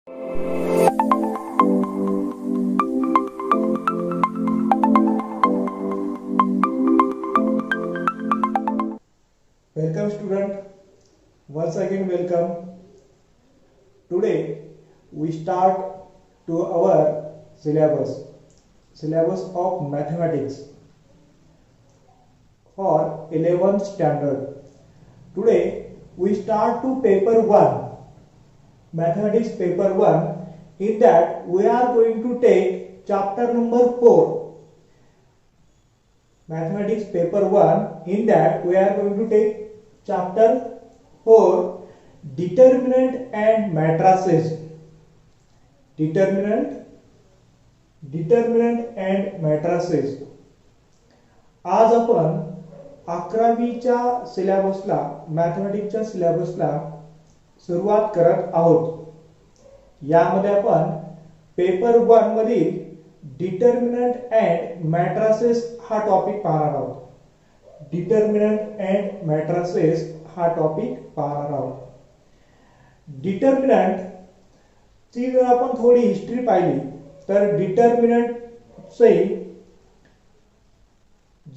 Welcome student, once again welcome. Today we start to our syllabus of mathematics for 11th standard. Today we start to paper 1, mathematics paper 1. In that we are going to take chapter number 4. Mathematics paper 1, in that we are going to take chapter 4, determinant and matrices. Determinant and matrices. आज आपण 11वीच्या सिलेबसला, मॅथमॅटिक्सच्या सिलेबसला सुरुवात करत आहोत. यामध्ये आपण paper 1 मधील determinant and matrices हा topic पाहणार आहोत. डिटर्मिनंट अँड मॅट्रिसेस हा टॉपिक पाहणार आहोत. डिटर्मिनंट ची जर आपण थोडी हिस्ट्री पाहिली तर डिटर्मिनंट चे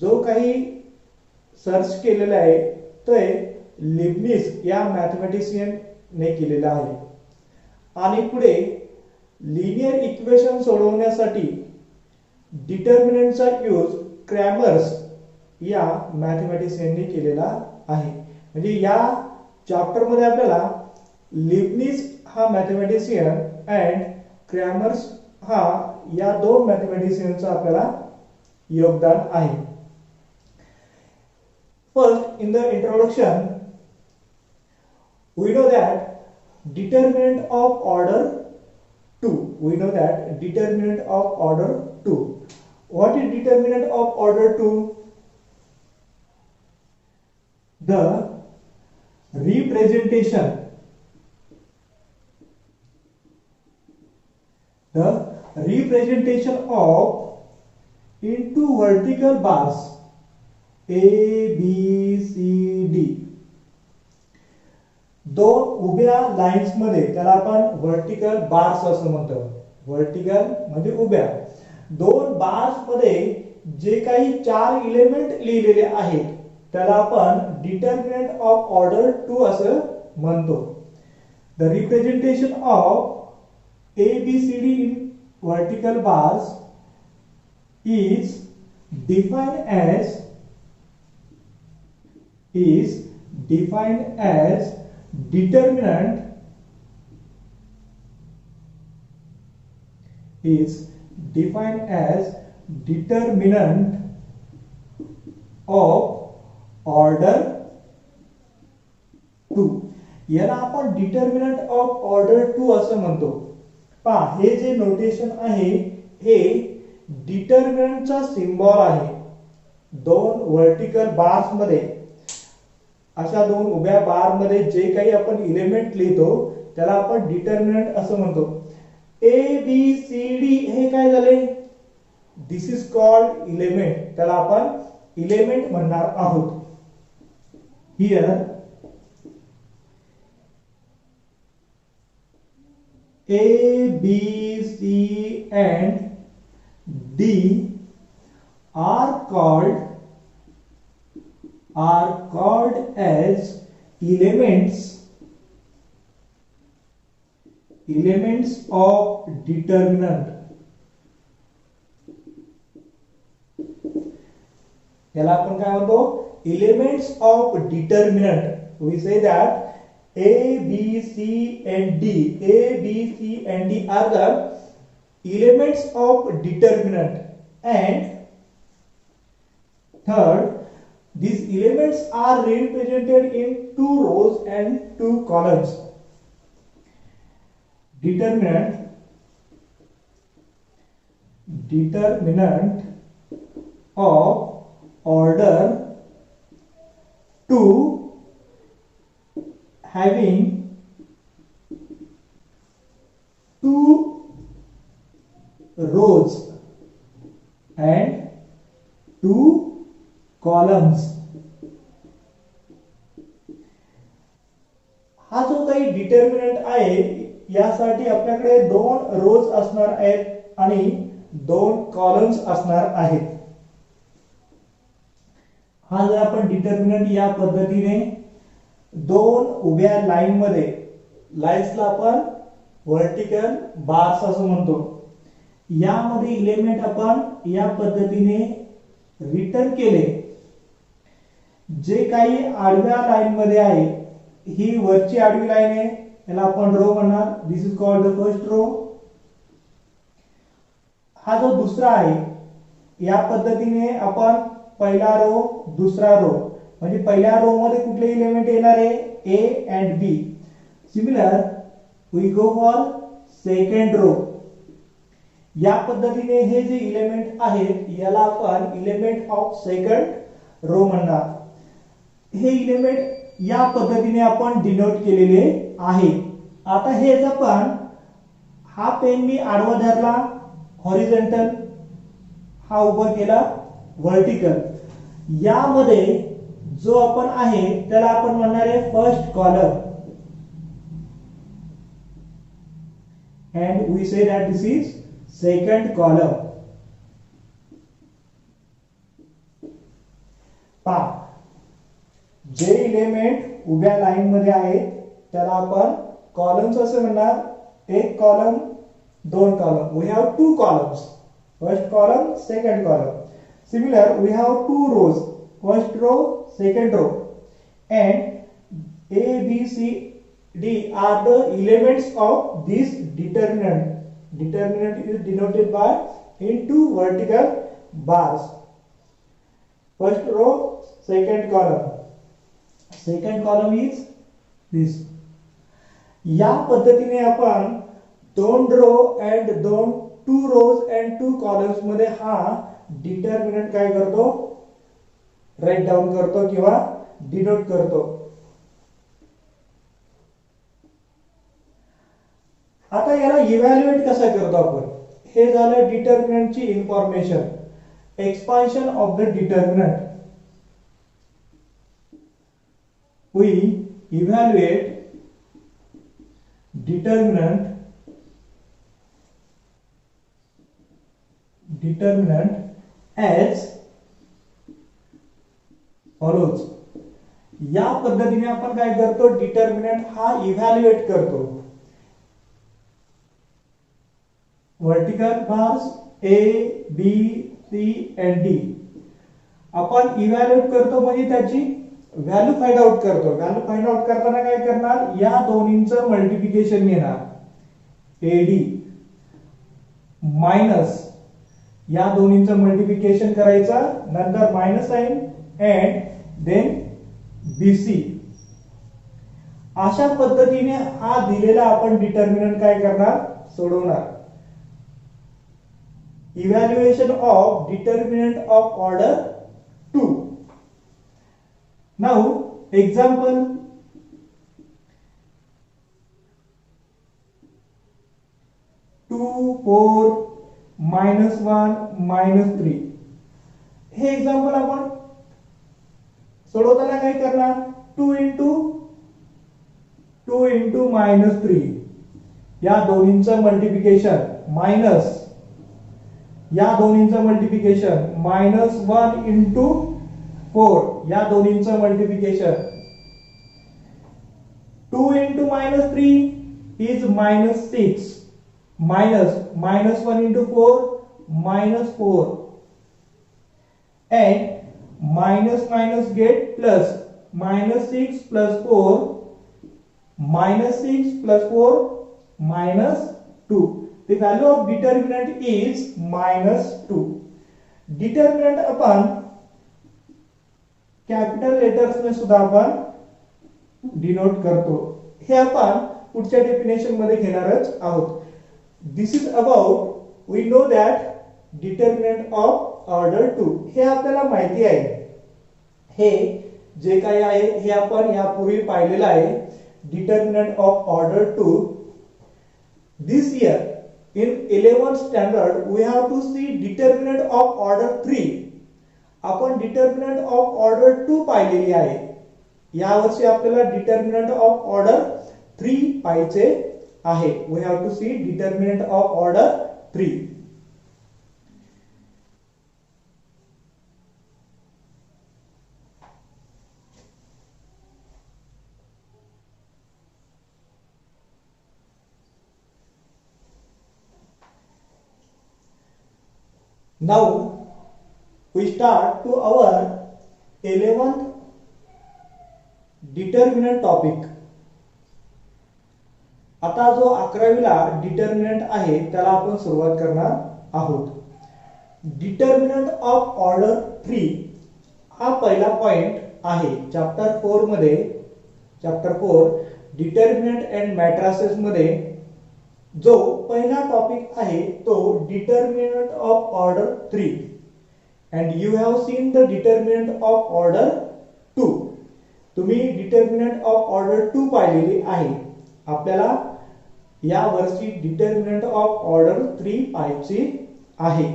जो काही सर्च केलेला आहे ते लिबनिझ या मॅथमॅटिशियन ने केलेला आहे. आणि पुढे लिनियर इक्वेशन सोडवण्यासाठी डिटर्मिनंटचा यूज क्रॅमर्स या मॅथमॅटिशियनने केलेला आहे. म्हणजे या चॅप्टर मध्ये आपल्याला लिबनिझ हा मॅथमॅटिशियन अँड क्रॅमर्स हा या दोन मॅथमॅटिशियनचं आपल्याला योगदान आहे. First, in the introduction we know that determinant of order 2. We know that determinant of order 2. What is determinant of order 2? The representation of into vertical bars A, B, C, D. दोन उभ्या lines मध्ये त्याला आपण vertical bars असं म्हणतो. Vertical म्हणजे उभ्या. दोन बार्स मध्ये जे काही चार एलिमेंट लिहिलेले आहेत त्याला आपण डिटर्मिनंट ऑफ ऑर्डर 2 असं म्हणतो. The representation of A, B, C, D in vertical bars is defined as determinant of order 2. याला आपण डिटर्मिनंट ऑफ ऑर्डर 2 असं म्हणतो. पहा, हे जे नोटेशन आहे हे डिटर्मिनंटचा सिम्बॉल आहे. दोन वर्टिकल बार्स मध्ये, अशा दोन उभ्या बार मध्ये जे काही आपण एलिमेंट लिहितो त्याला आपण डिटर्मिनंट असं म्हणतो. A, B, C, D हे काय झाले? दिस इज कॉल्ड एलिमेंट. त्याला आपण एलिमेंट म्हणणार आहोत. Here A, B, C and D are called as elements of determinant. याला आपण काय म्हणतो? Elements of determinant. We say that A, B, C and D. A, B, C and D are the elements of determinant. And third, these elements are represented in 2 rows and 2 columns. Determinant of order 2 having 2 rows and 2 columns. हा जो काही determinant आहे यासाठी आपल्याकडे 2 रोज असणार आहेत आणि 2 columns असणार आहेत. हा जर आपण डिटर्मिनंट या पद्धतीने 2 उभ्या लाईन मध्ये, लाईन्सला आपण व्हर्टिकल बार्स असं म्हणतो, यामध्ये एलिमेंट आपण या पद्धतीने रिटर्न केले. जे काही आडव्या लाईन मध्ये आहे, ही वरची आडवी लाईन आहे, याला आपण रो म्हणणार. This is called the first row. हा जो दुसरा आहे, या पद्धतीने आपण पहिला रो दुसरा रो, म्हणजे पहिल्या रो मध्ये कुठले एलिमेंट येणार आहे, A and B. Similar we go for second row. या पद्धतीने हे जे एलिमेंट आहेत याला आपण एलिमेंट ऑफ सेकंड रो म्हणणार. हे एलिमेंट या पद्धतीने आपण डिनोट केलेले आहे. आता हेच आपण, हा पेन मी आडवा धरला हॉरिझॉन्टल, हा उभा केला व्हर्टिकल. यामध्ये जो आपण आहे त्याला आपण म्हणणार आहे first column, and we say that this is second column. पहा, जे एलिमेंट उभ्या लाईन मध्ये आहेत त्याला आपण कॉलम्स असे म्हणणार. एक column, 2 column. we have 2 columns, first column, second column. Similar, we have 2 rows, first row, second row, and A, B, C, D are the elements of this determinant. Determinant is denoted by into vertical bars. First row, second column. Second column is this. या पद्धतीने आपण 2 row and 2 rows and 2 columns मध्ये हा determinant काय करतो, right down करतो किंवा denote करतो. आता याला इव्हॅल्युएट कसं करतो आपण, हे झालं डिटर्मिनंटची information. Expansion of the determinant. We evaluate determinant as follows. या पद्धतीने आपण काय करतो, डिटर्मिनंट हा इव्हॅल्युएट करतो. Vertical bars A, B, C and D आपण इव्हॅल्युएट करतो, म्हणजे त्याची व्हॅल्यू फाइंड आउट करतो. व्हॅल्यू फाइंड आउट करताना काय करणार, या दोन्हींचं मल्टिप्लिकेशन घेणार, AD मायनस या दोन्हींचं मल्टिप्लिकेशन करायचं, नंतर minus sign and then BC. अशा पद्धतीने हा दिलेला आपण डिटर्मिनंट काय करणार, सोडवणार. Evaluation of determinant of order 2. Now example, 2, 4, -1, -3. हे एक्झाम्पल आपण सोडवताना काय करणार, 2 into -3 या दोन्हींचं मल्टिप्लिकेशन मायनस या दोन्हींचं मल्टिप्लिकेशन -1 into 4 या दोन्हींचं multiplication. 2 into -3 is -6 minus -1 into 4 -4 and minus minus get plus. -6 plus 4 -6 plus 4 -2. The value of determinant is -2. Determinant upon capital letters में सुद्धा आपण डिनोट करतो. हे आपण पुढच्या डेफिनेशन मध्ये घेणारच आहोत. This is about, we know that determinant of order 2. हे आपल्याला माहिती आहे. हे जे काही आहे हे आपण यापूर्वी पाहिलेलं आहे. Determinant of order 2. This year in 11th standard we have to see determinant of order 3. आपण डिटर्मिनंट ऑफ ऑर्डर 2 पाहिलेली आहे. या वर्षी आपल्याला डिटर्मिनंट ऑफ ऑर्डर 3 पाहायचे आहे. We have to see determinant of order 3. Now we start to our 11th determinant topic. आता जो 11वीला डिटर्मिनंट आहे त्याला आपण सुरुवात करणार आहोत. डिटर्मिनंट ऑफ ऑर्डर 3 हा पहिला पॉइंट आहे चॅप्टर 4 मध्ये. चॅप्टर 4 डिटर्मिनंट अँड मॅट्रिसेस मध्ये जो पहिला टॉपिक आहे तो determinant of order 3 and you have seen the determinant of order 2. तुम्ही डिटर्मिनंट ऑफ ऑर्डर 2 पाहिलेली आहे. आपल्याला या वर्षी डिटर्मिनंट ऑफ ऑर्डर 3 पाहायची आहे.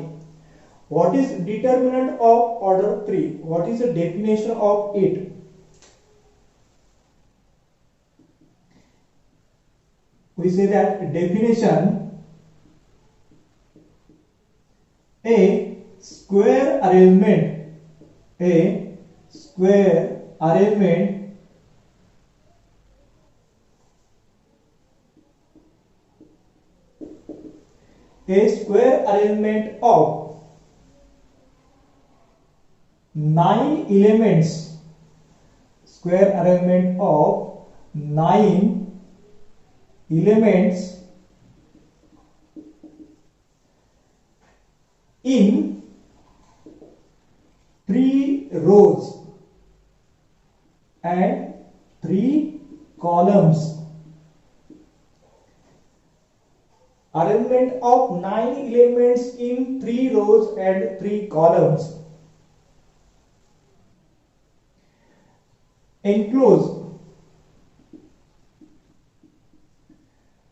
What is determinant of order 3? What is the definition of it? We say that definition: a square arrangement, a square arrangement of 9 elements, square arrangement of 9 elements in 3 rows and 3 columns. Arrangement of 9 elements in 3 rows and 3 columns. Enclosed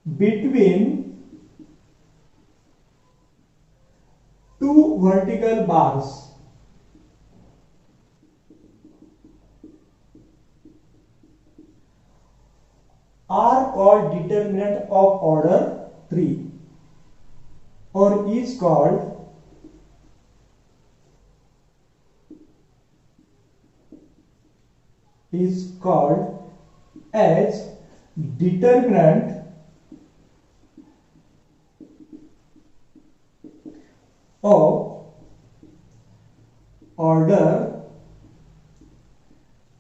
between 2 vertical bars are called determinant of order 3 or is called as determinant of order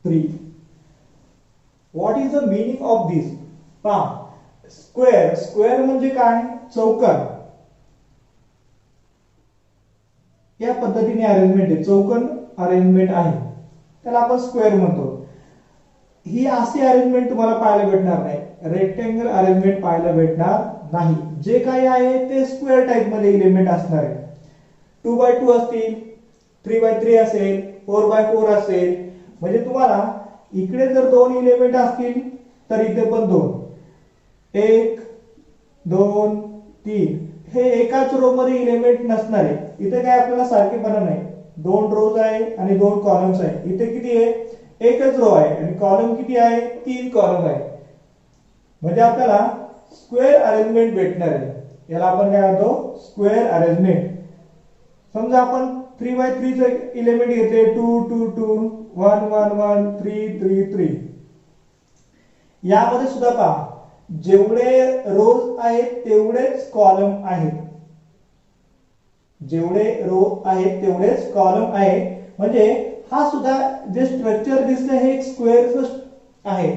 3. What is the meaning of this? पहा, square म्हणजे काय? चौकोन. या पद्धतीने arrangement आहे, चौकोन arrangement आहे, त्याला आपण स्क्वेअर म्हणतो. ही अशी अरेंजमेंट तुम्हाला पाहायला भेटणार नाही, रेक्टेंगल अरेंजमेंट पाहायला भेटणार नाही. जे काही आहे ते स्क्वेअर टाइप मध्ये एलिमेंट असणार आहे. 2x2 असतील, 3x3 असेल, 4x4 असेल. म्हणजे तुम्हाला इकडे जर 2 एलिमेंट असतील तर इथे पण 2, 1 2 3 हे एकाच रो मध्ये एलिमेंट नसणार आहे. इथे काय आपल्याला सारखेपणा नाही. 2 रोज आहे आणि 2 कॉलम्स आहे. इथे किती आहे? एकच रो आहे आणि कॉलम किती आहे? 3 कॉलम आहे. म्हणजे आपल्याला स्क्वेअर अरेंजमेंट भेटणार आहे. याला आपण काय म्हणतो? Square arrangement. समजा आपण 3x3 चे एलिमेंट घेतले, 2 2 2 1 1 1 3 3 3. यामध्ये सुद्धा पहा, जेवढे रोज आहेत तेवढेच कॉलम आहेत. जेवढे रो आहेत तेवढेच कॉलम आहे. म्हणजे हा सुद्धा जे स्ट्रक्चर दिसतंय हे एक स्क्वेअरच आहे.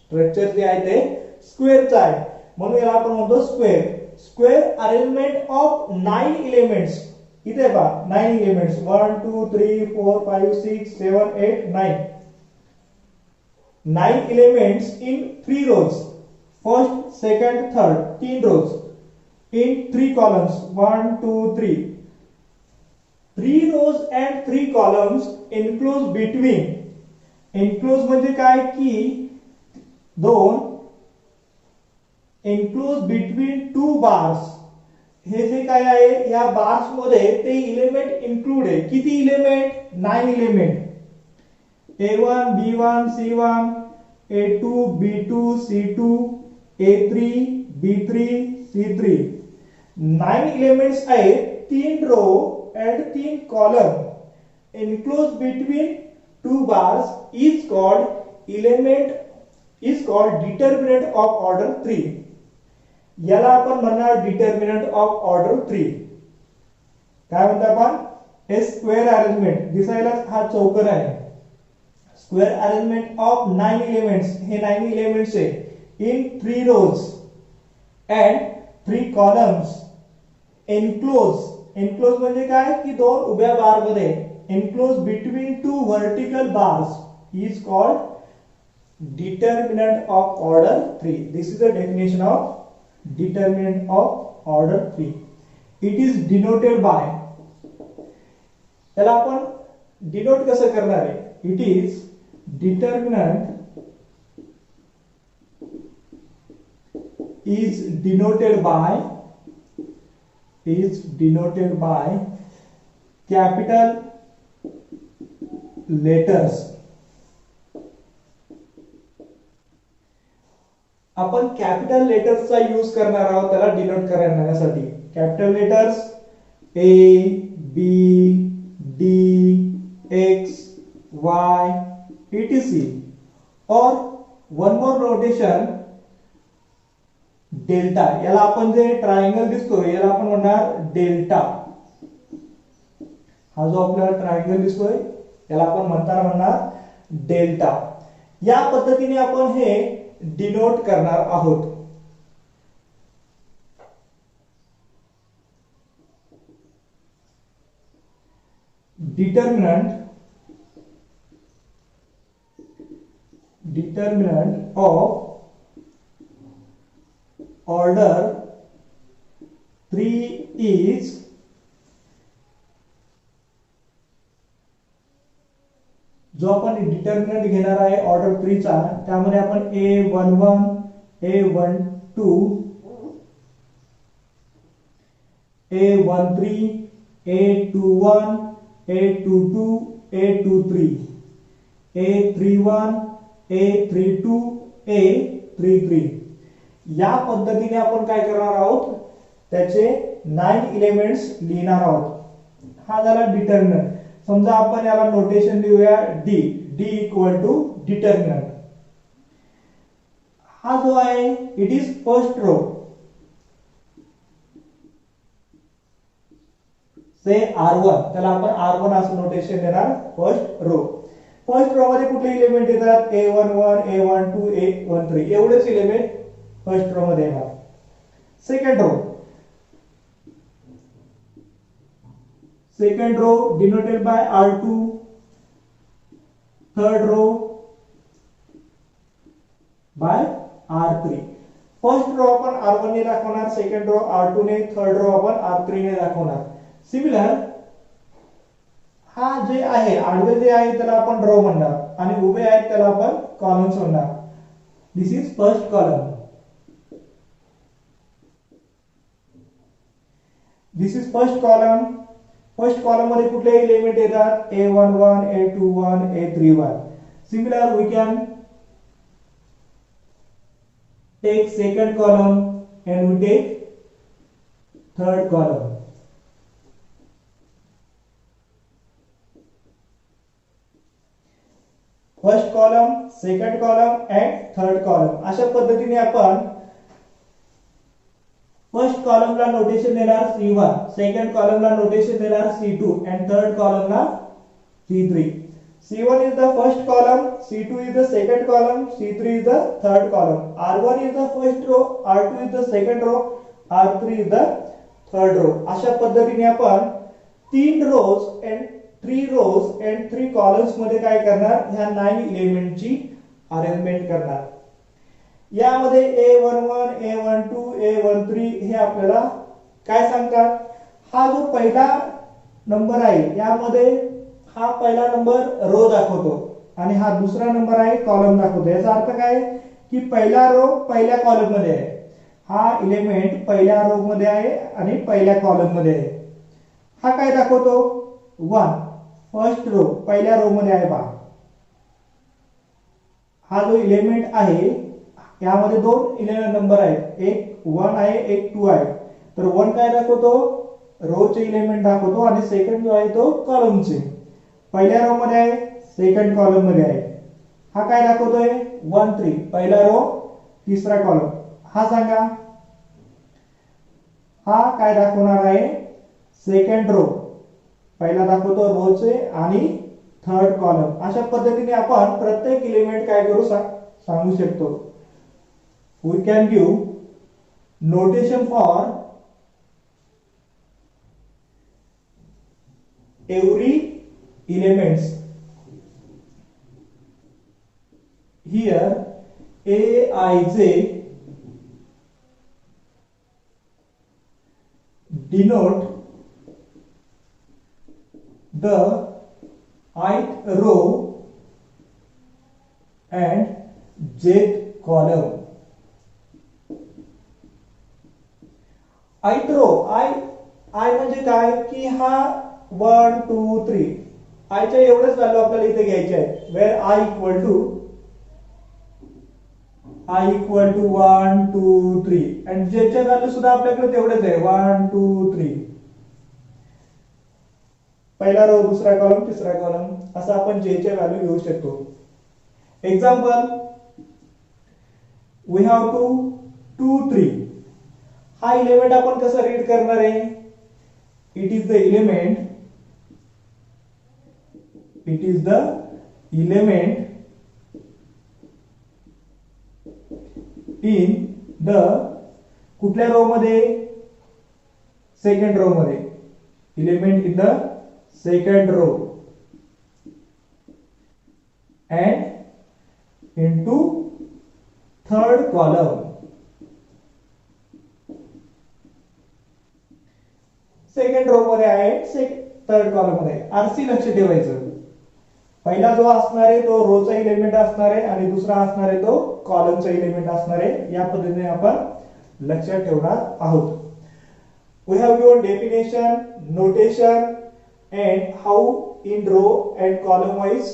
स्ट्रक्चर जे आहे ते स्क्वेअरच आहे, म्हणून याला आपण म्हणतो square. Square arrangement of 9 elements. इथे पहा 9 elements 1 2 3 4 5 6 7 8 9. 9 elements in 3 rows, first, second, third, 3 rows in 3 columns 1 2 3. 3 rows and 3 columns enclosed between. Enclosed म्हणजे काय की 2 enclosed between 2 bars. हे जे काय आहे या बार्स मध्ये ते एलिमेंट इन्क्लूड आहे. किती element? 9 element. A1 B1 C1 A2 B2 C2 A3 B3 C3 9 elements आहेत, 3 row and 3 column enclosed between 2 bars is called determinant of order 3. याला आपण म्हणणार determinant of order 3. काय म्हणतो आपण? हे स्क्वेअर अरेंजमेंट, दिसायला हा चौकोन आहे. स्क्वेअर अरेंजमेंट ऑफ 9 एलिमेंट्स, हे 9 एलिमेंट्स आहे in 3 rows and 3 columns enclosed म्हणजे काय की दोन उभ्या बार मध्ये enclosed between 2 vertical bars is called determinant of order 3. This is the definition of determinant of order 3. It is denoted by, त्याला आपण डिनोट कसं करणार आहे? It is determinant is denoted by capital letters. आपण कॅपिटल लेटर्सचा यूज करणार आहोत त्याला denote करण्यासाठी. Capital letters A B D X Y etc. or one more notation delta. याला आपण जे ट्रायंगल दिसतोय याला आपण म्हणणार डेल्टा. हा जो आपल्याला ट्रायंगल दिसतोय याला आपण म्हणणार डेल्टा. या पद्धतीने आपण हे डिनोट करणार आहोत. determinant of order 3 is जो आपण डिटर्मिनंट घेणार आहे ऑर्डर 3 चा, त्यामध्ये आपण A11 A12 A13 A21 A22 A23 A31 A32 A33 या पद्धतीने आपण काय करणार आहोत त्याचे 9 एलिमेंट्स लिहिणार आहोत. हा झाला डिटर्मिनंट. समजा आपण याला नोटेशन लिहूया D इक्वल टू डिटर्मिनंट. हा जो आहे it is first row. Say R1, त्याला आपण R1 असं नोटेशन देणार. फर्स्ट रो मध्ये कुठले एलिमेंट येतात? A11 A12 A13 एवढेच एलिमेंट फर्स्ट रो मध्ये येणार. Second row denoted by R2. Third row by R3. First row आपण R1 ने दाखवणार, सेकंड रो R2 ने, थर्ड रो आपण R3 ने दाखवणार. सिमिलर हा जे आहे आडवे जे आहे त्याला आपण रो म्हणणार आणि उभे आहेत त्याला आपण कॉलम्स म्हणणार. This is first column. This is first column. First column मध्ये कुठले एलिमेंट येतात? A11 A21 A31. Similar we can take second column and we take third column. First column, second column and third column अशा पद्धतीने आपण first कॉलमला notation देणार C1, second कॉलमला notation देणार C2 and third कॉलमला C3. C1 is the first column, C2 is the second column, C3 is the third column. R1 is the first row, R2 is the second row, R3 is the third row. अशा पद्धतीने आपण 3 rows and 3 columns मध्ये काय करणार? ह्या 9 एलिमेंटची arrangement करणार. यामध्ये A11 A12 A13 हे आपल्याला काय सांगतात? हा जो पहिला नंबर आहे यामध्ये हा पहिला नंबर रो दाखवतो आणि हा दुसरा नंबर आहे कॉलम दाखवतो. याचा अर्थ काय की पहिला रो पहिल्या कॉलम मध्ये आहे, हा एलिमेंट पहिल्या रो मध्ये आहे आणि पहिल्या कॉलम मध्ये आहे. हा काय दाखवतो? 1 फर्स्ट रो पहिल्या रो मध्ये आहे. पहा हा जो एलिमेंट आहे यामध्ये दोन इलेमेंट नंबर आहेत, एक 1 आहे एक 2 आहे. तर 1 काय दाखवतो, रो चे इलेमेंट दाखवतो आणि सेकंड जो आहे तो कॉलमचे. पहिल्या रो मध्ये आहे, सेकंड कॉलम मध्ये आहे. हा काय दाखवतोय 1 3, पहिला रो तिसरा कॉलम. हा सांगा हा काय दाखवणार आहे, सेकंड रो, पहिला दाखवतो रोचे आणि थर्ड कॉलम. अशा पद्धतीने आपण प्रत्येक एलिमेंट काय करू सांगू शकतो. We can give notation for every elements. Here A I J denote the ith row and jth column. ith row, I म्हणजे काय की हा 1 2 3 आय च्या एवढेच व्हॅल्यू आपल्याला इथे घ्यायचे आहेत. वेअर I equal to 1 2 3 आणि जे च्या व्हॅल्यू सुद्धा आपल्याकडे तेवढेच आहे 1 2 3. पहिला रो दुसरा कॉलम तिसरा कॉलम असं आपण जे च्या व्हॅल्यू घेऊ शकतो. Example we have to 2 3. हा एलिमेंट आपण कसं रीड करणार आहे, it is the element, it is the element in the कुठल्या रो मध्ये, सेकंड रो मध्ये, element in the second row and into third column. Second row मध्ये आहे, थर्ड कॉलम मध्ये. आरसी लक्ष ठेवायचं, पहिला जो असणार आहे तो रोचा एलिमेंट असणार आहे आणि दुसरा असणार आहे तो कॉलमचा एलिमेंट असणार आहे. या पद्धतीने आपण लक्षात ठेवणार आहोत. We have given definition, notation and how in row and column wise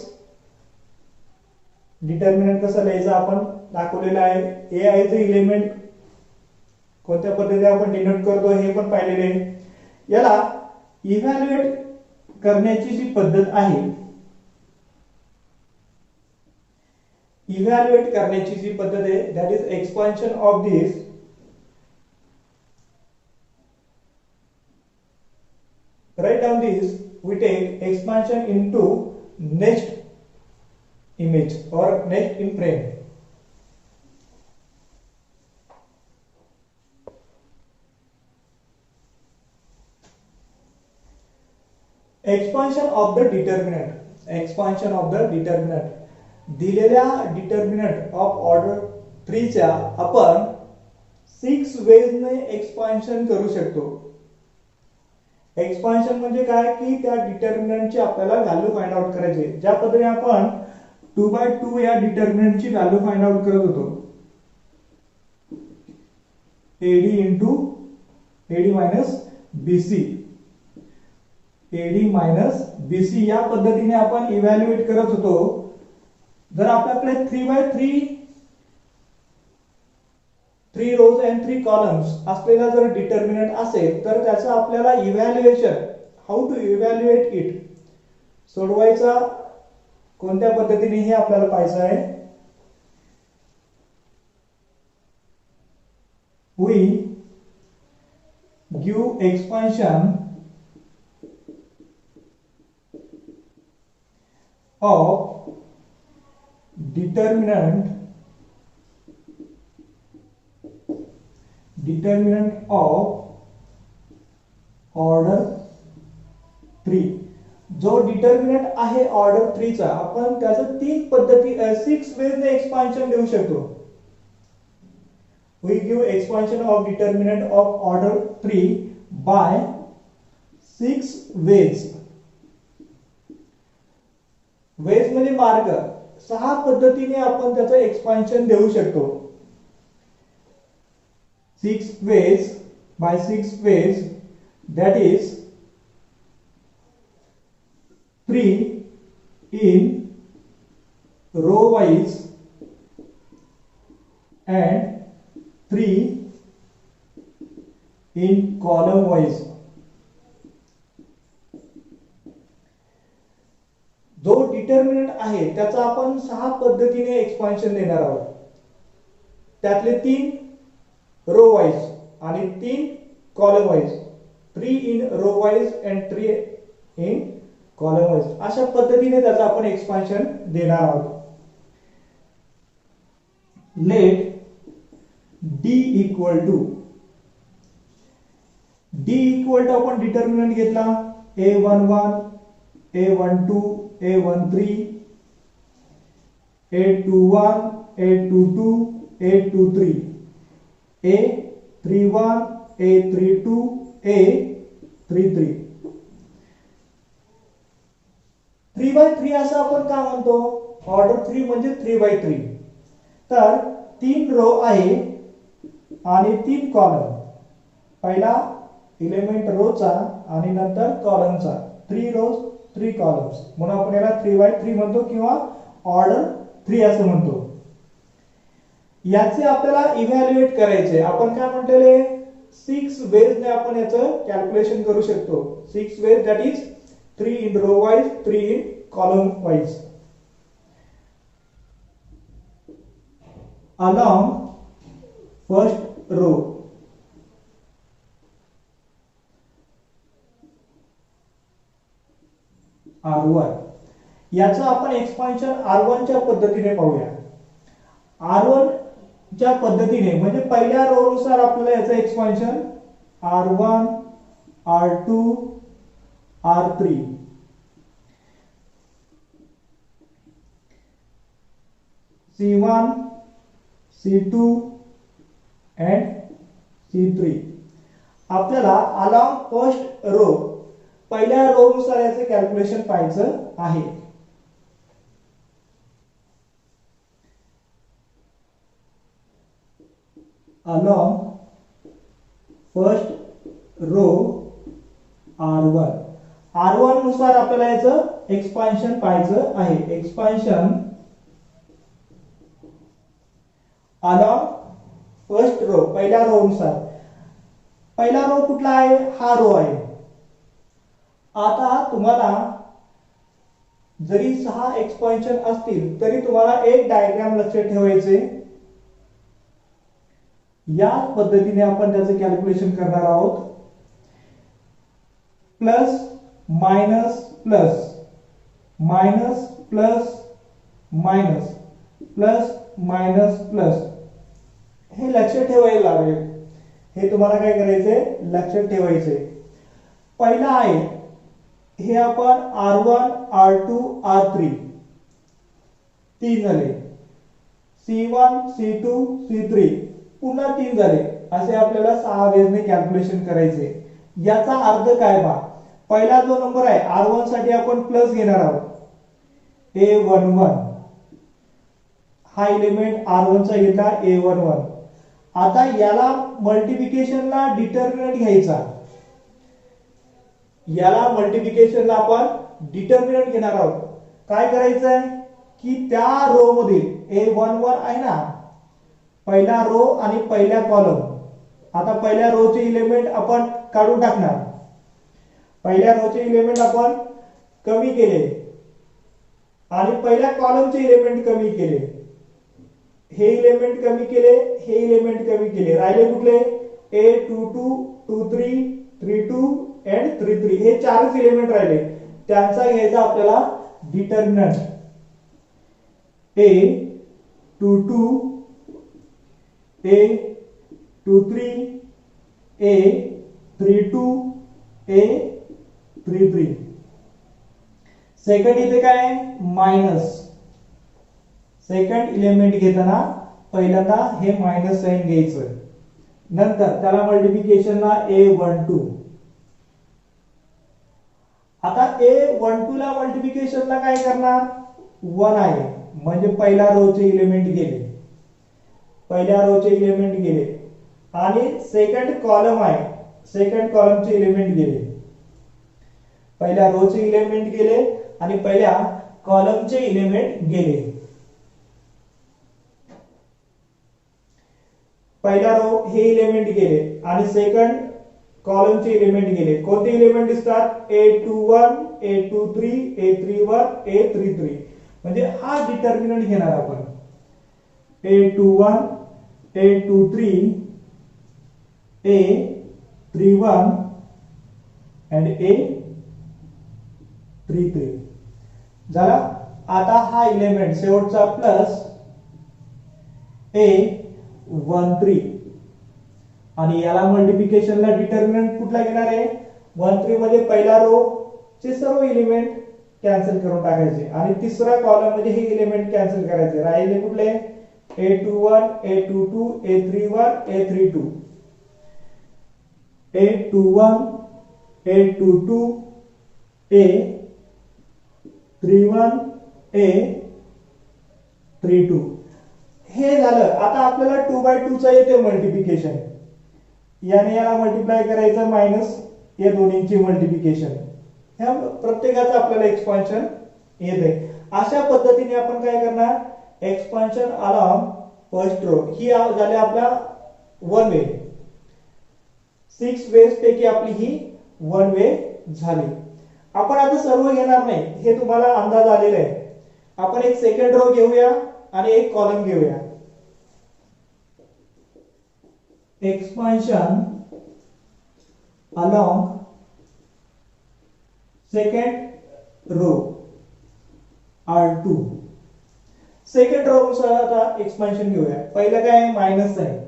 determinant कसं लिहायचं आपण दाखवलेलं आहे. ए आय चे एलिमेंट कोणत्या पद्धतीने आपण डिनोट करतो हे पण पाहिलेले आहे. याला इव्हॅल्युएट करण्याची जी पद्धत आहे, इव्हॅल्युएट करण्याची जी पद्धत आहे, that is expansion of this write down this. We take expansion into next image or next in frame. Expansion of the determinant. Expansion of the determinant. दिलेल्या डिटर्मिनंट ऑफ ऑर्डर 3 च्या आपण 6 veg ने expansion करू शकतो. Expansion म्हणजे काय की त्या डिटर्मिनंटची आपल्याला व्हॅल्यू फाइंड आउट करायची आहे. ज्या पद्धतीने आपण 2/2 या डिटर्मिनंटची व्हॅल्यू फाइंड आउट करत होतो, AD into AD minus BC, AD minus BC या पद्धतीने आपण इव्हॅल्युएट करत होतो. जर आपल्याकडे 3 रोज अँड 3 कॉलम्स असलेला जर डिटर्मिनंट असेल तर त्याचं आपल्याला evaluation, how to evaluate it, सोडवायचा कोणत्या पद्धतीने हे आपल्याला पाहायचं आहे. We give expansion of determinant of order 3. जो डिटर्मिनंट आहे ऑर्डर 3 चा, आपण त्याचं 3 पद्धती 6 वेज ने एक्सपान्शन देऊ शकतो. we give expansion of determinant of order 3 by 6 ways. Veg म्हणजे मार्ग, 6 पद्धतीने आपण त्याचं एक्सपान्शन देऊ शकतो. 6 ways by 6 ways, that is 3 in row wise and 3 in column wise. जो डिटर्मिनंट आहे त्याचा आपण 6 पद्धतीने एक्सपान्शन देणार आहोत. त्यातले 3 रो वाइज आणि 3 column wise. 3 in row wise and 3 in column wise. अशा पद्धतीने त्याचा आपण एक्सपान्शन देणार आहोत. लेट d इक्वल टू आपण डिटर्मिनंट घेतला a11 a12 a13 a21 a22 a23 a31 a32 a33. 3/3 असं आपण का म्हणतो? ऑर्डर 3 म्हणजे 3/3. तर 3 रो आहे आणि 3 कॉलम. पहिला एलिमेंट रोचा आणि नंतर कॉलमचा. 3 रोज 3 कॉलम्स म्हणून आपण याला 3/3 म्हणतो किंवा ऑर्डर 3 असं म्हणतो. याचे आपल्याला इव्हॅल्युएट करायचे. आपण काय म्हटलेले 6 वेज ने आपण याचं कॅल्क्युलेशन करू शकतो. 6 ways that is 3 in row wise 3 in column wise. Along first row R1 याचं आपण एक्सपान्शन R1 च्या पद्धतीने पाहूया. R1 च्या पद्धतीने म्हणजे पहिल्या रो नुसार आपल्याला याचं expansion R1 R2 R3 C1 C2 and C3. आपल्याला along first row पहिल्या रो नुसार याचे कॅल्क्युलेशन पाहायचं आहे. along first row R1 नुसार आपल्याला याचं एक्सपान्शन पाहायचं आहे. एक्सपान्शन along first row पहिल्या रो नुसार. पहिला रो कुठला आहे? हा रो आहे. आता तुम्हाला जरी 6 एक्सपान्शन असतील तरी तुम्हाला एक डायग्राम लक्षात ठेवायचे. या पद्धतीने आपण त्याचे कॅल्क्युलेशन करणार आहोत. Plus minus plus minus plus minus plus minus plus हे लक्षात ठेवायला लागेल. हे तुम्हाला काय करायचंय? लक्षात ठेवायचंय. पहिला आहे हे आपण R1 R2 R3 3 झाले. C1 C2 C3 पुन्हा 3 झाले. असे आपल्याला 6 वेजने कॅल्क्युलेशन करायचे. याचा अर्थ काय पहा. पहिला जो नंबर आहे R1 साठी आपण प्लस घेणार आहोत. A11 हा एलिमेंट R1 चा घेतला A11. आता याला मल्टिप्लिकेशनला डिटर्मिनंट घ्यायचा. याला मल्टिप्लिकेशनला आपण डिटर्मिनंट घेणार आहोत. काय करायचंय की त्या रो मधील A11 आहे ना पहिला रो आणि पहिल्या कॉलम. आता पहिल्या रो चे एलिमेंट आपण काढून टाकणार. पहिल्या रो चे एलिमेंट आपण कमी केले आणि पहिल्या कॉलम चे एलिमेंट कमी केले. हे एलिमेंट कमी केले, हे एलिमेंट कमी केले. राहिले कुठले? A22 23 32 and 33 हे 4च एलिमेंट राहिले. त्यांचा घ्यायचा आपल्याला determinant. A22 A23 A32 A33. Second इथे काय मायनस. सेकंड एलिमेंट घेताना पहिल्यांदा हे मायनस साइन घ्यायचं. नंतर त्याला मल्टिप्लिकेशनला A12. आता A12 ला मल्टिप्लिकेशनला काय करणार? 1 आहे म्हणजे पहिल्या रो चे एलिमेंट गेले. पहिल्या रो चे एलिमेंट गेले आणि सेकंड कॉलम आहे. सेकंड कॉलम चे एलिमेंट गेले. पहिल्या रो चे एलिमेंट गेले आणि पहिल्या कॉलम चे एलिमेंट गेले. पहिला रो हे इलेमेंट गेले आणि सेकंड कॉलमचे इलेमेंट गेले. कोणते इलेमेंट दिसतात? A21, A23, A31, A33. म्हणजे हा डिटर्मिनंट घेणार आपण. A21, A23, A31 and A33 झाला. आता हा इलेमेंट शेवटचा प्लस A13 आणि याला मल्टिप्लिकेशनला डिटर्मिनंट कुठला घेणार आहे? 13 मध्ये पहिला रो चे सर्व एलिमेंट कॅन्सल करून टाकायचे आणि तिसरा कॉलम मध्ये हे एलिमेंट कॅन्सल करायचे. राहिले कुठले? A21, A22, A31, A32. A21, A22, A31, A32. हे झालं. आता आपल्याला 2/2 चा येते मल्टिप्लिकेशन. याने याला मल्टिप्लाय करायचं मायनस या दोन्हींची मल्टिप्लिकेशन. ह्या प्रत्येकाचं आपल्याला एक्सपान्शन येते. अशा पद्धतीने आपण काय करणार? एक्सपान्शन अलॉंग फर्स्ट रो ही झाली आपला वन वे. 6 वेज पैकी आपली ही वन वे झाली. आपण आता सर्व घेणार नाही, हे तुम्हाला अंदाज आलेला आहे. आपण एक सेकंड रो घेऊया आणि एक कॉलम घेऊया. Expansion along second row R2. Second row नुसार आता एक्सपान्शन घेऊया. पहिलं काय आहे? मायनस आहे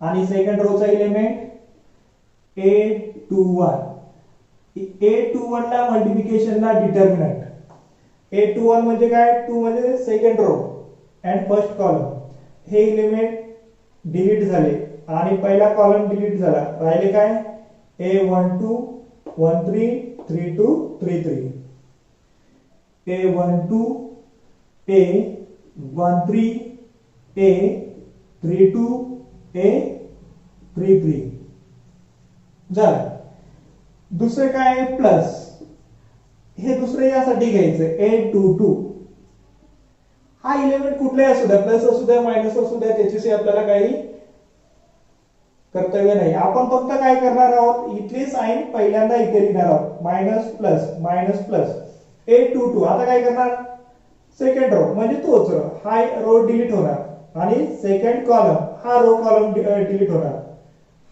आणि सेकंड रो चा एलिमेंट A21. A21 ला मल्टिप्लिकेशनला डिटर्मिनंट. A21 म्हणजे काय? 2 म्हणजे second row and first column. हे एलिमेंट डिलीट झाले आणि पहिला कॉलम डिलीट झाला. राहिले काय? A12, 13, 32, 33. A12, A13, A32, A33 झालं. दुसरे काय आहे? प्लस. हे दुसरे यासाठी घ्यायचं A22. हा इलेमेंट कुठलाही असू द्या, प्लस असू द्या, मायनस असू द्या, त्याच्याशी आपल्याला काही कर्तव्य नाही. आपण फक्त काय करणार आहोत? इथली साइन पहिल्यांदा इथे लिहिणार आहोत. Minus plus minus plus A22. आता काय करणार? सेकंड रो म्हणजे तोच रो, हा रो डिलीट होणार आणि सेकंड कॉलम हा रो कॉलम डिलीट होणार.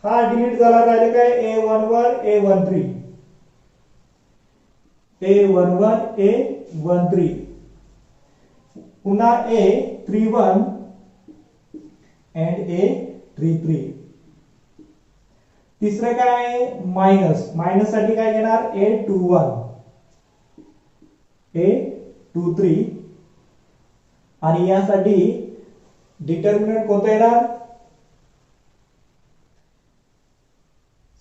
हा डिलीट झाला. राहिले काय? A11, A13, A11, A13. पुन्हा A31 and A33. तिसरं काय आहे? मायनस. मायनस साठी काय घेणार? A21, A23 आणि यासाठी डिटर्मिनंट कोणतं येणार?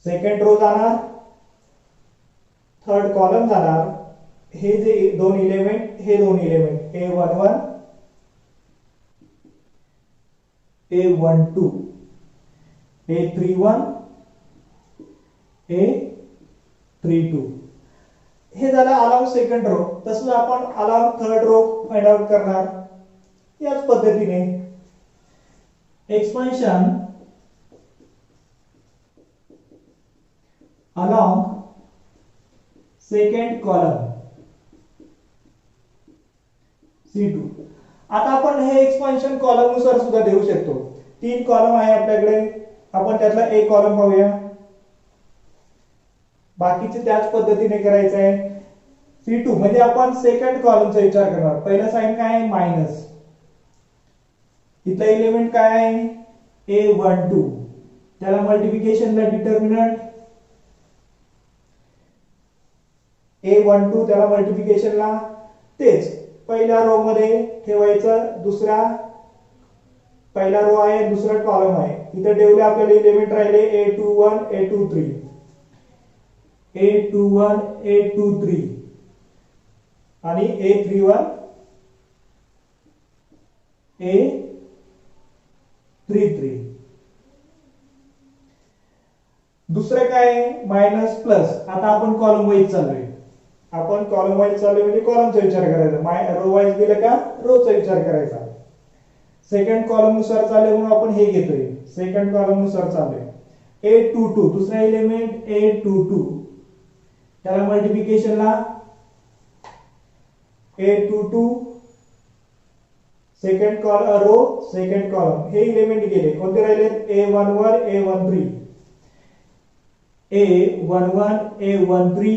सेकंड रो जाणार, थर्ड कॉलम जाणार. हे जे दोन एलिमेंट, हे दोन element A11, A12, A31, A32. हे झालं अलाउड सेकंड रो. तसंच आपण अलाउड थर्ड रो फाइंड आउट करणार याच पद्धतीने. Expansion along second column C2. आता आपण हे एक्सपान्शन कॉलम नुसार सुद्धा देऊ शकतो. 3 कॉलम आहे आपल्याकडे. आपण त्यातला एक कॉलम पाहूया. बाकीचे त्याच पद्धतीने करायचं आहे. C2 म्हणजे आपण सेकंड कॉलमचा विचार करणार. पहिला साइन काय आहे? मायनस. इथला एलिमेंट काय आहे? A12. त्याला मल्टिप्लिकेशनला डिटर्मिनंट A12, त्याला मल्टिप्लिकेशनला तेच पहिल्या रो मध्ये ठेवायचं. दुसरा पहिला रो आहे, दुसरा कॉलम आहे. इथे ठेवले आपल्याला एलिमेंट राहिले A21, A23, A21, A23 आणि A31, A33. दुसरे काय? Minus plus. आता आपण कॉलम वाईज चाललोय. आपण कॉलम वाईज चाललोय म्हणजे कॉलमचा विचार करायचा. रो वाईज गेलं का रोचा विचार करायचा. सेकंड कॉलम नुसार चालले म्हणून आपण हे घेतोय, सेकंड कॉलम नुसार चाललोय. A22 दुसरा एलिमेंट A22, त्याला मल्टिप्लिकेशनला A22 second column row second column हे एलिमेंट गेले. कोणते राहिले? A11 A13 A11 A13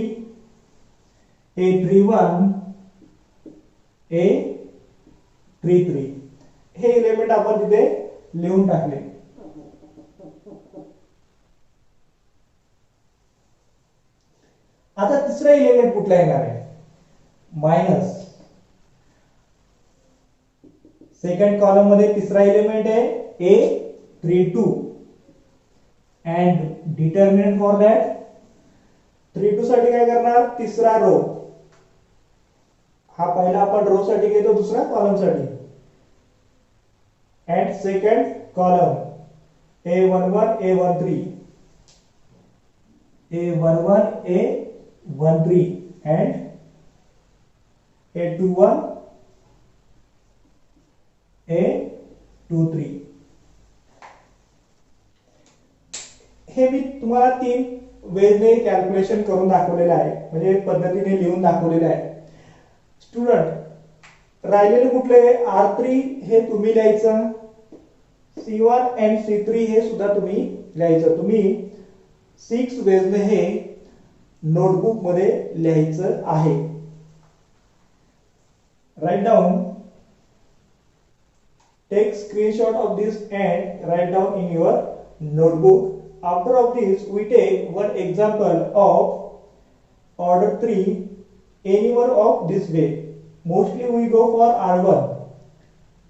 A31 A33 हे एलिमेंट आपण तिथे लिहून टाकले. आता तिसरा एलिमेंट कुठला येणार आहे? मायनस. सेकंड कॉलम मध्ये तिसरा एलिमेंट आहे A32 and determinant for that 32 साठी काय करणार? तिसरा रो, हा पहिला आपण रो साठी घेतो, दुसरा कॉलम साठी. and second column A11 A13 A11 A13 and A21 A23. हे मी तुम्हाला 3 वेने कॅल्क्युलेशन करून दाखवलेलं आहे, म्हणजे पद्धतीने लिहून दाखवलेलं आहे. स्टुडंट राहिलेले कुठले? R3 हे तुम्ही लिहायचं, C1 and C3 हे सुद्धा तुम्ही लिहायचं. तुम्ही 6 वेजने हे नोटबुक मध्ये लिहायचं आहे. Write down, take screenshot of this and write down in your notebook. After of this we take one example of order 3 anywhere of this way. Mostly we go for R1.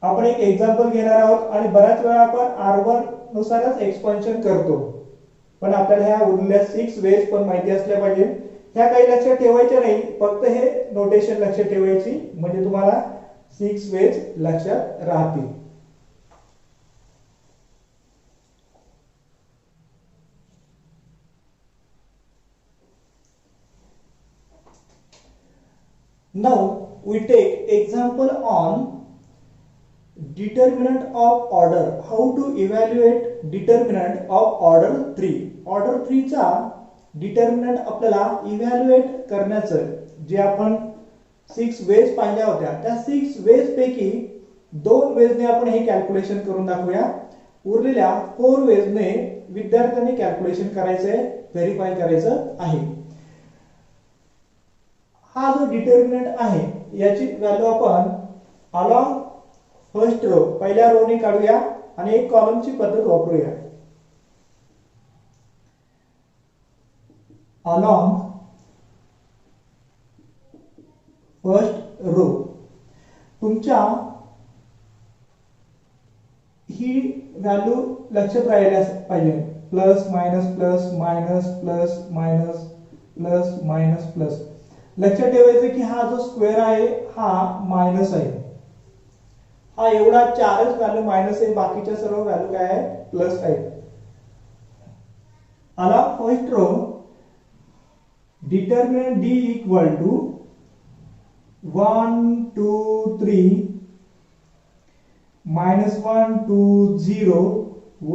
आपण एक example घेणार आहोत आणि बऱ्याच वेळा आपण R1 नुसारच expansion करतो, पण आपल्याला ह्या उरलेल्या 6 वेज पण माहिती असल्या पाहिजे. ह्या काही लक्षात ठेवायच्या नाही, फक्त हे नोटेशन लक्षात ठेवायची, म्हणजे तुम्हाला 6 वेज लक्षात राहतील. Now we take example on determinant of order. How to evaluate determinant of order 3. Order 3 चा determinant आपल्याला इव्हॅल्युएट करण्याचं, जे आपण 6 वेज पाहिल्या होत्या, त्या 6 वेज पैकी 2 वेजने आपण हे कॅल्क्युलेशन करून दाखवूया. उरलेल्या 4 वेजने विद्यार्थ्यांनी कॅल्क्युलेशन करायचंय, व्हेरीफाय करायचं आहे. हा जो डिटर्मिनंट आहे याची व्हॅल्यू आपण अलॉंग फर्स्ट रो पहिल्या रो ने काढूया आणि एक कॉलमची पद्धत वापरूया. अलॉंग फर्स्ट रो तुमच्या ही व्हॅल्यू लक्षात राहिल्या पाहिजे. Plus minus plus minus plus minus plus minus plus. लक्षात ठेवायचं की हा जो स्क्वेअर आहे हा मायनस आहे. हा एवढा 4च व्हॅल्यू मायनस आहे, बाकीच्या सर्व व्हॅल्यू काय आहे? प्लस आहे. आता first row determinant D equal to 1 2 3 -1 2 0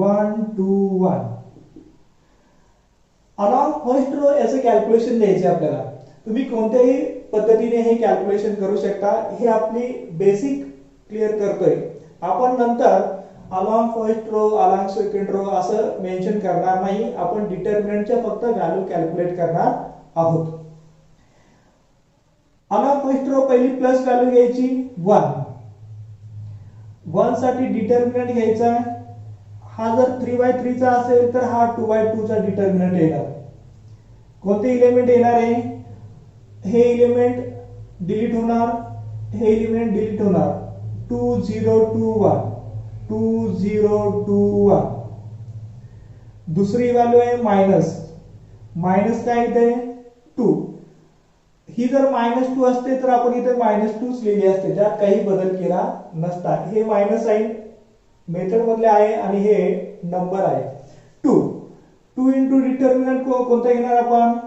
1 2 1. Along first row याचं कॅल्क्युलेशन द्यायचे आपल्याला. तुम्ही कोणत्याही पद्धतीने हे कॅल्क्युलेशन करू शकता. हे आपली बेसिक क्लिअर करतोय आपण. नंतर along first row along second row असं मेन्शन करणार नाही, आपण डिटर्मिनंटच्या फक्त व्हॅल्यू कॅल्क्युलेट करणार आहोत. अलॉंग फर्स्ट रो पहिली प्लस व्हॅल्यू घ्यायची 1. 1 साठी डिटर्मिनंट घ्यायचा. हा जर 3/3 चा असेल तर हा 2/2 चा डिटर्मिनंट येणार. कोणते एलिमेंट येणार आहे? हे एलिमेंट डिलीट होणार, हे एलिमेंट डिलीट होणार. 2 0 2 1 2 0 2 1. दुसरी व्हॅल्यू आहे मायनस. मायनस काय येते? 2. ही जर -2 असते तर आपण इथे -2 लिहिली असते, त्यात काही बदल केला नसता. हे मायनस साइन मेथड मधले आहे आणि हे नंबर आहे. 2 2 इंटू डिटर्मिनंट कोणता घेणार आपण?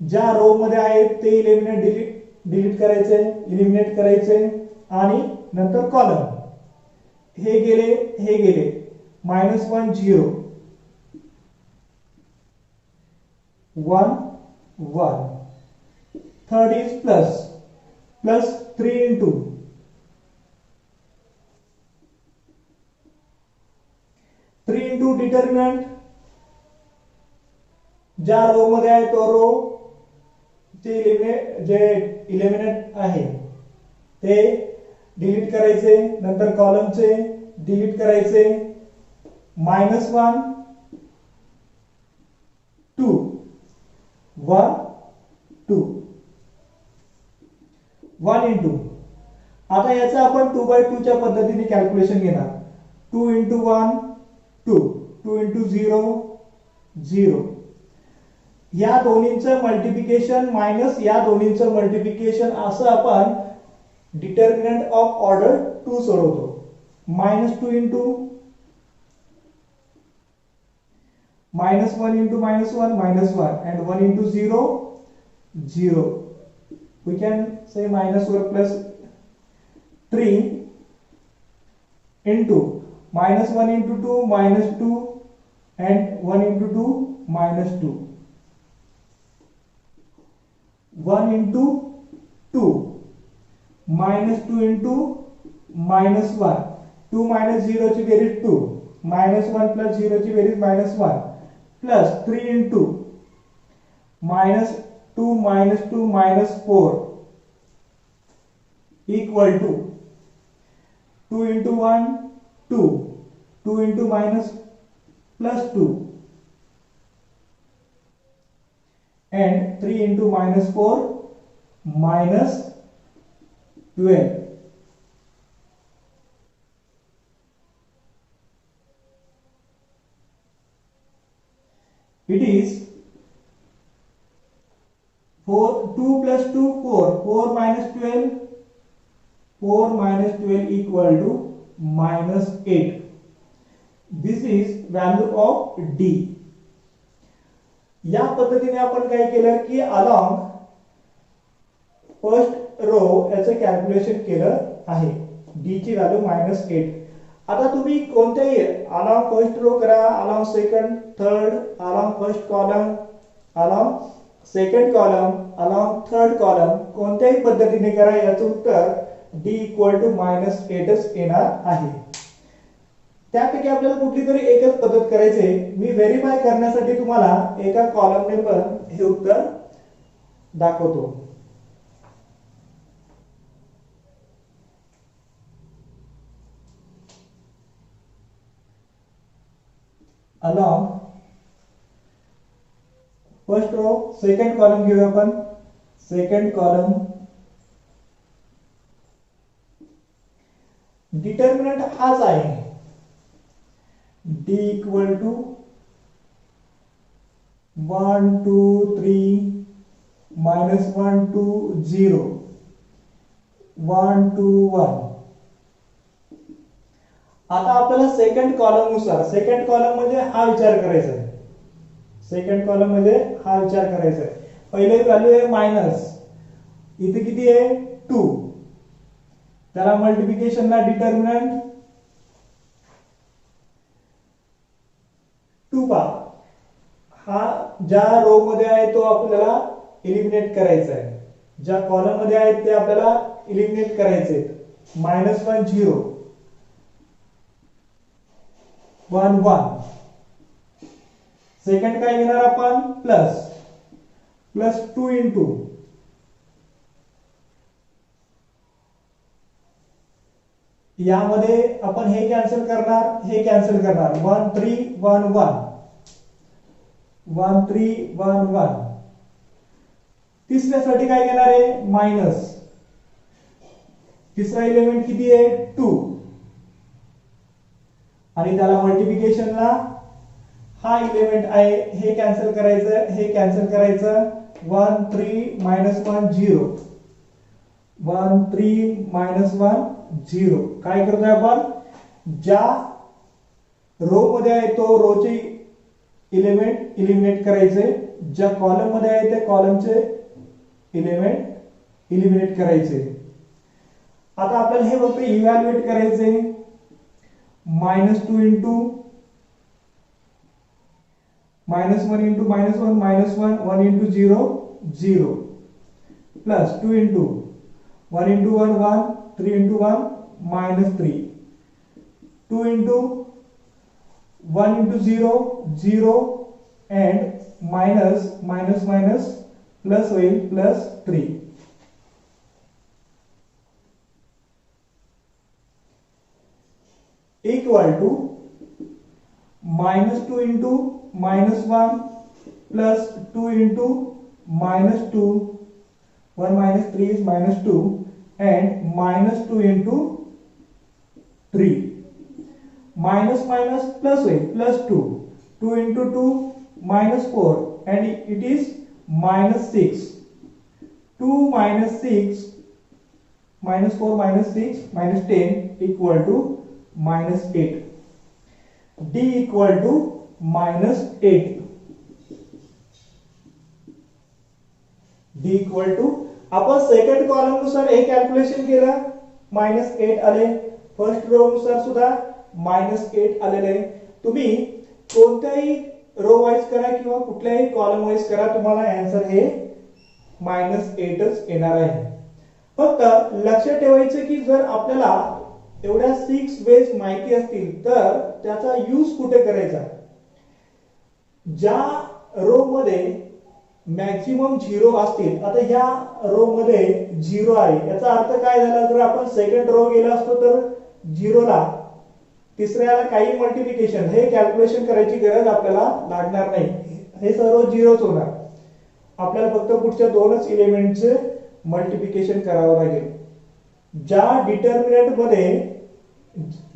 ज्या रो मध्ये आहे ते एलिमेंट डिलीट करायचे, एलिमिनेट करायचे आणि नंतर कॉलम. हे गेले -1 0 1 1. Third is plus 3 into 3 into determinant ज्या रो मध्ये आहे तो रो चे इलिमिनेट आहे ते डिलीट करायचे, नंतर कॉलमचे डिलीट करायचे. -1 2 1 2 1 into. आता याचा आपण 2/2 च्या पद्धतीने कॅल्क्युलेशन घेणार. 2 into 1 2 2 into 0 0. या दोन्हींचं मल्टिप्लिकेशन मायनस या दोन्हींचं मल्टिप्लिकेशन असं आपण डिटर्मिनंट ऑफ ऑर्डर 2 सोडवतो. -2 into -1 into -1 -1 and 1 into 0 0. We can say -1 plus 3 into -1 into 2 -2 and 1 into 2 -2. 1 into 2 -2 into -1. 2 minus 0 ची बेरीज 2. -1 plus 0 ची बेरीज -1 plus 3 into -2 -2 -4 equal to 2 into 1 2 2 into minus plus 2 and 3 into -4 -12. It is 2 plus 2 4 4 minus 12 4 minus 12 equal to -8. This is value of D. या पद्धतीने आपण काय केलं की अलॉंग फर्स्ट रो याचं कॅल्क्युलेशन केलं आहे. D ची व्हॅल्यू -8. आता तुम्ही कोणत्याही अलॉंग फर्स्ट रो करा, along second third, along first column, along second column, along third column, कोणत्याही पद्धतीने करा याचं उत्तर D इक्वल टू -8च येणार आहे. त्यापैकी आपल्याला कुठली तरी एकच पद्धत करायची. मी व्हेरीफाय करण्यासाठी तुम्हाला एका कॉलमने पण हे उत्तर दाखवतो. Along first row second column घेऊया आपण. सेकंड कॉलम डिटर्मिनंट हाच आहे. D equal to 1 2 3 -1 2 0 1 2 1. आता आपल्याला सेकंड कॉलम नुसार सेकंड कॉलम म्हणजे हा विचार करायचा आहे. सेकंड कॉलम म्हणजे हा विचार करायचा आहे. पहिली व्हॅल्यू आहे मायनस, इथे किती आहे 2. त्याला मल्टिप्लिकेशनला डिटर्मिनंट 2 पा. हा ज्या रो मध्ये आहे तो आपल्याला एलिमिनेट करायचा आहे, ज्या कॉलम मध्ये आहे ते आपल्याला एलिमिनेट करायचे. -1 0 1 1. सेकंड काय घेणार आपण प्लस 2 into यामध्ये आपण हे कॅन्सल करणार, हे कॅन्सल करणार. 1 3 1 1 1 3 1 1. तिसऱ्यासाठी काय घेणार आहे मायनस. तिसरा एलिमेंट किती आहे 2 आणि त्याला मल्टिप्लिकेशनला हा एलिमेंट आहे, हे कॅन्सल करायचं, हे कॅन्सल करायचं. 1 3 -1 0 1 3 -1 0. काय करतोय आपण, ज्या रो मध्ये आहे तो रोचे एलिमेंट एलिमिनेट करायचे, ज्या कॉलम मध्ये आहे त्या कॉलमचे एलिमेंट एलिमिनेट करायचे. आता आपल्याला हे फक्त इव्हॅल्युएट करायचे. -2 into -1 into -1 -1 1 into 0 0 plus 2 into 1 into 1 1 3 into 1 -3 2 into 1 into 0 0 and minus minus minus plus होईल plus 3 equal to -2 into -1 plus 2 into -2 1 minus 3 is -2 and -2 into 3 minus minus plus way plus 2 2 into 2 -4 and it is -6 2 minus 6 -4 -6 -10 equal to -8 d equal to -8 d equal to आपण second column नुसार हे calculation केलं -8 आले first row नुसार सुद्धा -8 आलेले आहे तुम्ही कोणत्याही रो वाइज करा किंवा कुठल्याही कॉलम वाइज करा तुम्हाला आन्सर हे -8च येणार आहे फक्त लक्षात ठेवायचं की जर आपल्याला एवढ्या 6 वेज माहिती असतील तर त्याचा यूज कुठे करायचा ज्या रो मध्ये मॅक्सिमम 0 असतील आता ह्या रो मध्ये 0 आहे याचा अर्थ काय झाला जर आपण सेकंड रो गेला असतो तर 0 ला तिसऱ्याला काही मल्टिप्लिकेशन हे कॅल्क्युलेशन करायची गरज आपल्याला लागणार नाही हे सर्व 0च होणार आपल्याला फक्त पुढच्या दोनच एलिमेंटचे मल्टिप्लिकेशन करावं लागेल ज्या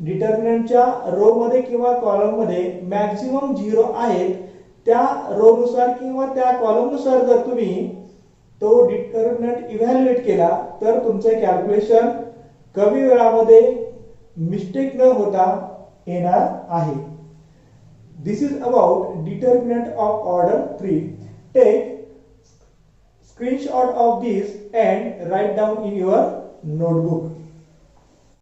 डिटर्मिनंटच्या रो मध्ये किंवा कॉलम मध्ये मॅक्सिमम 0 आहेत त्या रो नुसार किंवा त्या कॉलम नुसार जर तुम्ही तो डिटर्मिनंट इव्हॅल्युएट केला तर तुमचे कॅल्क्युलेशन कमी वेळामध्ये मिस्टेक न होता येणार आहे this is about determinant of order 3 take screenshot of this and write down in your notebook